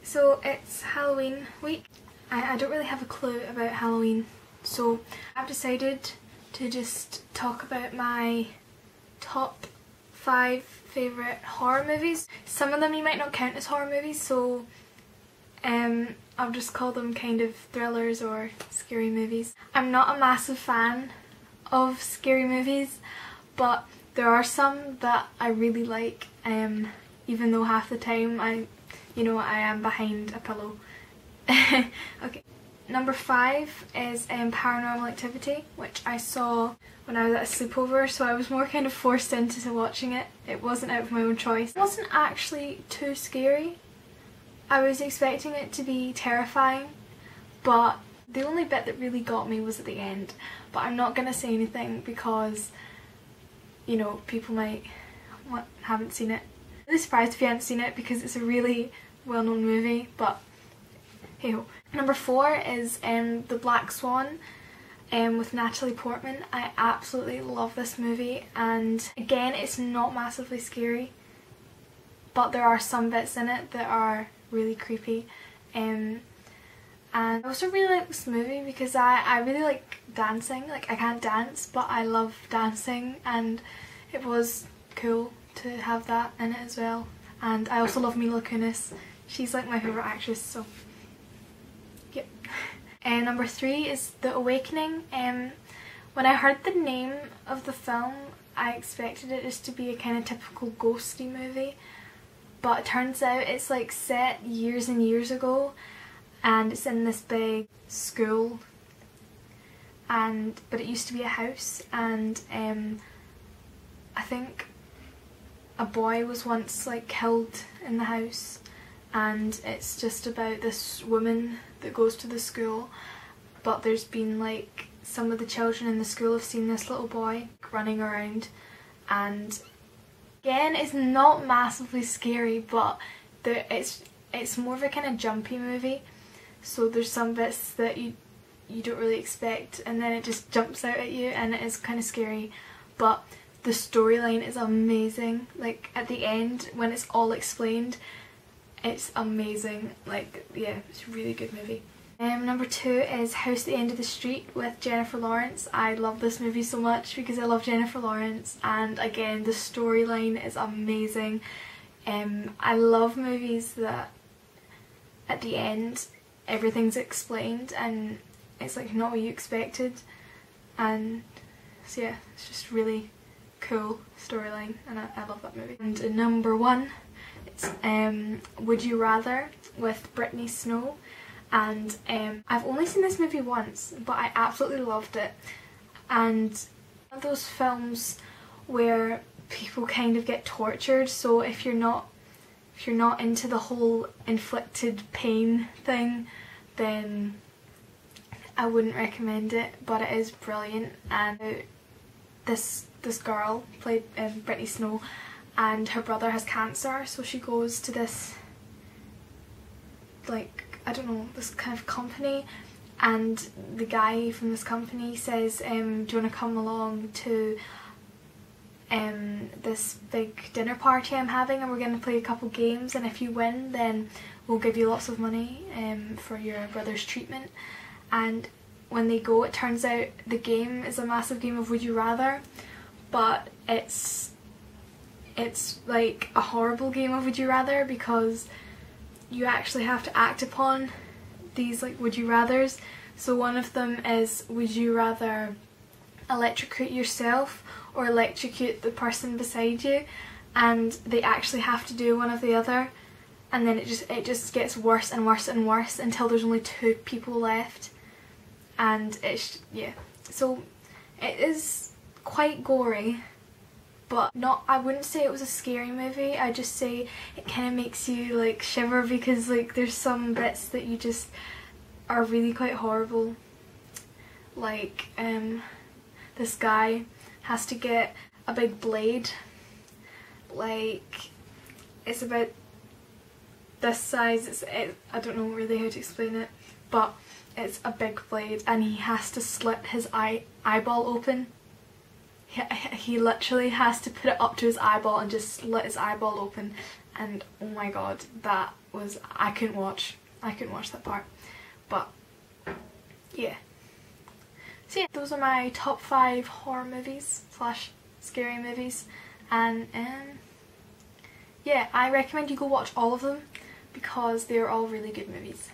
So it's Halloween week. I don't really have a clue about Halloween, so I've decided to just talk about my top 5 favourite horror movies. Some of them you might not count as horror movies, so I'll just call them kind of thrillers or scary movies. I'm not a massive fan of scary movies, but there are some that I really like, even though half the time I am behind a pillow. Okay. Number 5 is Paranormal Activity, which I saw when I was at a sleepover, so I was more kind of forced into watching it. It wasn't out of my own choice. It wasn't actually too scary. I was expecting it to be terrifying, but the only bit that really got me was at the end. But I'm not going to say anything because, you know, people might haven't seen it. I'm really surprised if you haven't seen it because it's a really well-known movie, but hey ho. Number 4 is The Black Swan with Natalie Portman. I absolutely love this movie, and again, it's not massively scary, but there are some bits in it that are really creepy. And I also really like this movie because I really like dancing. Like, I can't dance, but I love dancing, and it was cool to have that in it as well. And I also love Mila Kunis. She's like my favourite actress, so yep. And number 3 is The Awakening. When I heard the name of the film, I expected it just to be a kind of typical ghosty movie, but it turns out it's like set years and years ago, and it's in this big school, but it used to be a house, and I think a boy was once like killed in the house, and it's just about this woman that goes to the school, but there's been like some of the children in the school have seen this little boy running around, and again, it's not massively scary, but it's more of a kind of jumpy movie, so there's some bits that you don't really expect, and then it just jumps out at you, and it is kind of scary, but the storyline is amazing. Like, at the end, when it's all explained, it's amazing. Like, yeah, it's a really good movie. Number 2 is House at the End of the Street with Jennifer Lawrence. I love this movie so much because I love Jennifer Lawrence, and again, the storyline is amazing. I love movies that at the end everything's explained and it's like not what you expected, and so yeah, it's just really cool storyline, and I love that movie. And number 1, it's Would You Rather with Brittany Snow, and I've only seen this movie once, but I absolutely loved it. And one of those films where people kind of get tortured, so if you're not into the whole inflicted pain thing, then I wouldn't recommend it, but it is brilliant. And this girl played Brittany Snow, and her brother has cancer, so she goes to this, like, I don't know, this kind of company, and the guy from this company says, do you want to come along to this big dinner party I'm having, and we're going to play a couple games, and if you win then we'll give you lots of money for your brother's treatment. And when they go, it turns out the game is a massive game of Would You Rather, but it's like a horrible game of Would You Rather because you actually have to act upon these like Would You Rathers. So one of them is, would you rather electrocute yourself or electrocute the person beside you, and they actually have to do one or the other, and then it just gets worse and worse and worse until there's only 2 people left, and it's, yeah, so it is quite gory, but I wouldn't say it was a scary movie. I just say it kind of makes you like shiver because like there's some bits that you just are really quite horrible. Like this guy has to get a big blade, like it's about this size. I don't know really how to explain it, but it's a big blade, and he has to slit his eyeball open. He literally has to put it up to his eyeball and just slit his eyeball open, and oh my god, that was, I couldn't watch that part. But yeah. So yeah, those are my top 5 horror movies slash scary movies, and yeah, I recommend you go watch all of them because they're all really good movies.